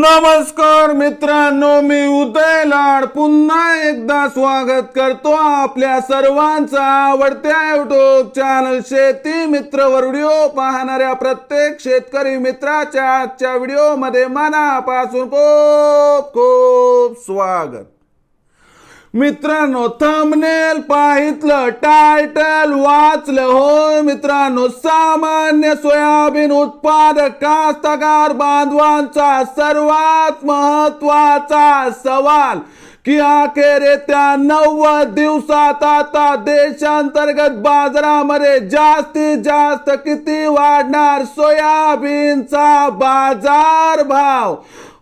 नमस्कार मित्रांनो, मी उदय लाड पुन्हा एकदा स्वागत करतो आपल्या सर्वांचा आवडत्या युट्यूब चॅनल शेती मित्रवर व्हिडिओ पाहणाऱ्या प्रत्येक शेतकरी मित्राच्या आजच्या व्हिडिओ मध्ये मनापासून खूप खूप स्वागत। मित्रांनो, थंबनेल पाहितलं, टायटल वाचलं, होय मित्रांनो, सामान्य सोयाबीन उत्पादक कास्तकार बांधवांचा सर्वात महत्वाचा सवाल की अखेर येत्या 90 दिवसात आता देशांतर्गत बाजारामध्ये जास्तीत जास्त किती वाढणार सोयाबीनचा बाजार भाव।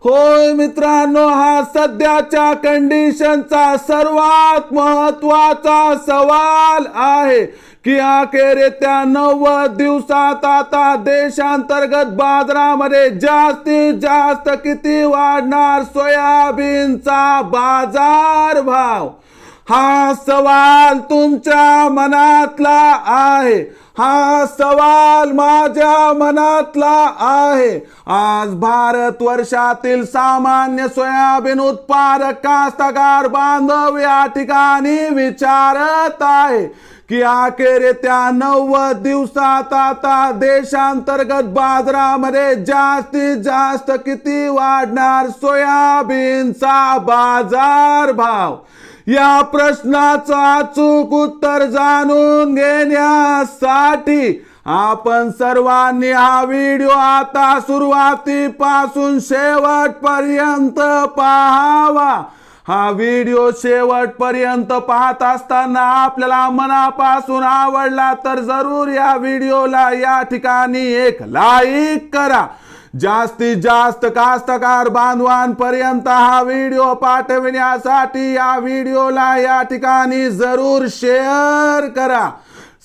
होय मित्रांनो, हा सध्याच्या कंडिशनचा सर्वात महत्वाचा सवाल आहे की अखेर येत्या 90 दिवसात आता देशांतर्गत बाजारामध्ये जास्तीत जास्त किती वाढणार सोयाबीनचा बाजार भाव। हा सवाल तुमच्या मनातला आहे, हा सवाल माझ्या मनातला आहे। आज भारत वर्षातील सामान्य सोयाबीन उत्पादक कास्तकार बांधव या ठिकाणी विचारत आहे की अखेर येत्या 90 दिवसात आता देशांतर्गत बाजारामध्ये जास्तीत जास्त किती वाढणार सोयाबीनचा बाजार भाव। या प्रश्नाचं अचूक उत्तर जाणून घेण्यासाठी आपण सर्वांनी हा व्हिडिओ आता सुरुवातीपासून शेवटपर्यंत पाहावा। हा व्हिडिओ शेवटपर्यंत पाहत असताना आपल्याला मनापासून आवडला तर जरूर या व्हिडिओला या ठिकाणी एक लाईक करा। जास्तीत जास्त कास्तकार बांधवांपर्यंत हा व्हिडिओ पाठविण्यासाठी या व्हिडिओला या ठिकाणी जरूर शेअर करा।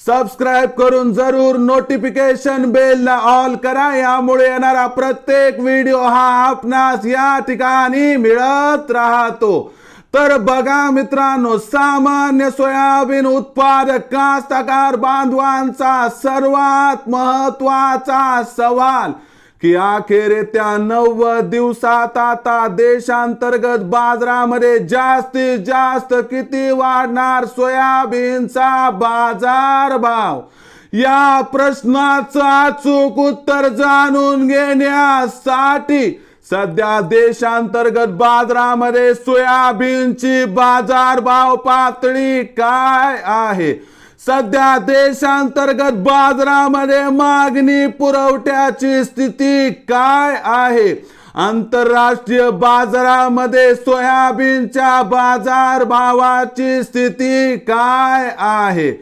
सबस्क्राइब करून जरूर नोटिफिकेशन बेलला ऑल करा, यामुळे येणारा प्रत्येक व्हिडिओ हा आपणास या ठिकाणी मिळत राहतो। तर बघा मित्रांनो, सामान्य सोयाबीन उत्पादक कास्तकार बांधवांचा सर्वात महत्वाचा सवाल की अखेर येत्या 90 दिवसात आता देशांतर्गत बाजारामध्ये जास्तीत जास्त किती वाढणार सोयाबीनचा बाजार भाव। या प्रश्नाचं अचूक उत्तर जाणून घेण्यासाठी सध्या देशांतर्गत बाजारामध्ये सोयाबीनची बाजारभाव पातळी काय आहे, सध्या देशांतर्गत बाजारामध्ये मागणी पुरवठ्याची स्थिती काय आहे, आंतरराष्ट्रीय बाजारामध्ये सोयाबीनच्या बाजार भावाची स्थिती काय आहे,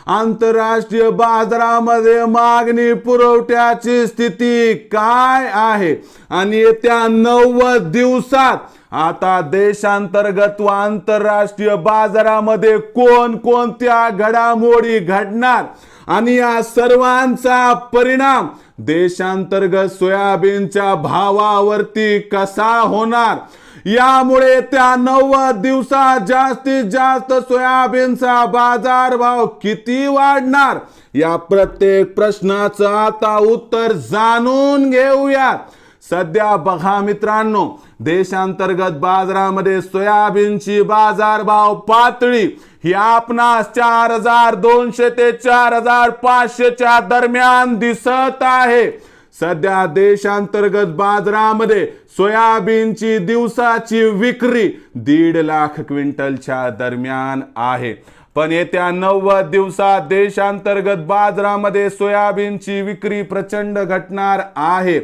आंतरराष्ट्रीय बाजारामध्ये मागणी पुरवठ्याची स्थिती काय आहे आणि येत्या 90 दिवसात आता देशांतर्गत व आंतरराष्ट्रीय बाजारामध्ये कोणकोणत्या घडामोडी घडणार आणि या सर्वांचा परिणाम देशांतर्गत सोयाबीनच्या भावावरती कसा होणार, यामुळे त्या 90 दिवसात जास्तीत जास्त सोयाबीनचा बाजारभाव किती वाढणार, या प्रत्येक प्रश्नाचं आता उत्तर जाणून घेऊया। सध्या बघा मित्रांनो, देशांतर्गत बाजारामध्ये सोयाबीनची बाजारभाव पातळी ही आपणास 4200 ते 4500 च्या दरम्यान दिसत आहे। सध्या देशांतर्गत बाजारामध्ये सोयाबीनची दिवसाची विक्री 1.5 लाख क्विंटलच्या दरम्यान आहे। पण येत्या 90 दिवसात देशांतर्गत बाजारामध्ये सोयाबीनची विक्री प्रचंड घटणार आहे,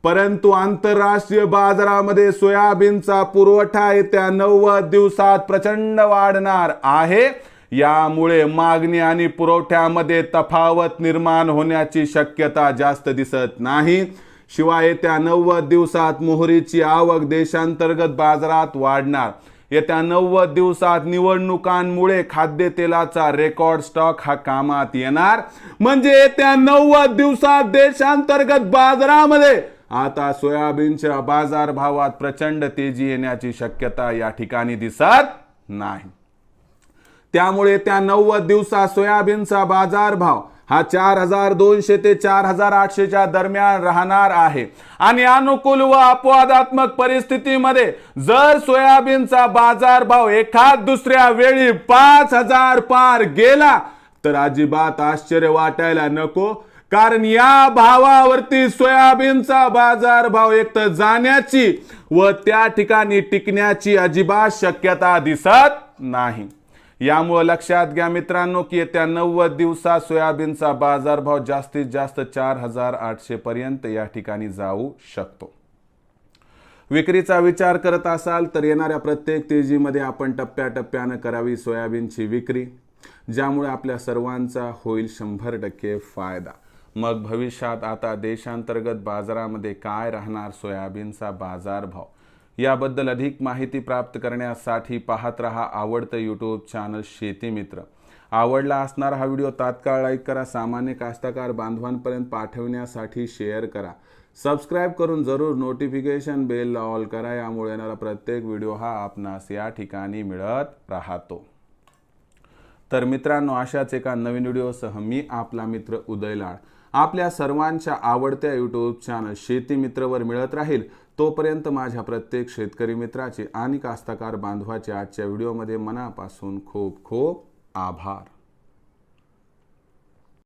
परंतु आंतरराष्ट्रीय बाजारामध्ये सोयाबीनचा पुरवठा येत्या 90 दिवसात प्रचंड वाढणार आहे। यामुळे मागणी आणि पुरवठ्यामध्ये तफावत निर्माण होण्याची शक्यता जास्त दिसत नाही। शिवाय येत्या 90 दिवसात मोहरीची आवक देशांतर्गत बाजारात वाढणार। येत्या 90 दिवसात निवडणुकांमुळे खाद्यतेलाचा रेकॉर्ड स्टॉक हा कामात येणार, म्हणजे येत्या 90 दिवसात देशांतर्गत बाजारामध्ये आता सोयाबीनच्या बाजारभावात प्रचंड तेजी येण्याची शक्यता या ठिकाणी दिसत नाही। त्यामुळे त्या 90 दिवसात सोयाबीनचा बाजारभाव हा 4200 ते 4800च्या दरम्यान राहणार आहे आणि अनुकूल व अपवादात्मक परिस्थितीमध्ये जर सोयाबीनचा बाजारभाव एखाद दुसऱ्या वेळी 5000 पार गेला तर अजिबात आश्चर्य वाटायला नको, कारण या भावावरती सोयाबीनचा बाजारभाव एक तर जाण्याची व त्या ठिकाणी टिकण्याची अजिबात शक्यता दिसत नाही। यामुळे लक्षात घ्या मित्रांनो की येत्या 90 दिवसात सोयाबीनचा बाजारभाव जास्तीत जास्त 4800 पर्यंत या ठिकाणी जाऊ शकतो। विक्रीचा विचार करत असाल तर येणाऱ्या प्रत्येक तेजीमध्ये आपण टप्प्याटप्प्याने करावी सोयाबीनची विक्री, ज्यामुळे आपल्या सर्वांचा होईल 100% फायदा। मग भविष्यात आता देशांतर्गत बाजारामध्ये काय राहणार सोयाबीनचा बाजारभाव, याबद्दल अधिक माहिती प्राप्त करण्यासाठी पाहत रहा आवडतं यूट्यूब चॅनल शेती मित्र। आवडला असणारा हा व्हिडिओ तात्काळ लाईक करा, सामान्य कास्तकार बांधवांपर्यंत पाठवण्यासाठी शेअर करा, सबस्क्राईब करून जरूर नोटिफिकेशन बेल ऑल करा, यामुळे येणारा प्रत्येक व्हिडिओ हा आपणास या ठिकाणी मिळत राहतो। तर मित्रांनो, अशाच एका नवीन व्हिडिओसह मी आपला मित्र उदय लाड आपल्या सर्वांच्या आवडत्या यूट्यूब चॅनल शेती मित्रवर मिळत राहील। तोपर्यंत माझ्या प्रत्येक शेतकरी मित्राचे आणि कास्तकार बांधवाचे आजच्या व्हिडिओमध्ये मनापासून खूप खूप आभार।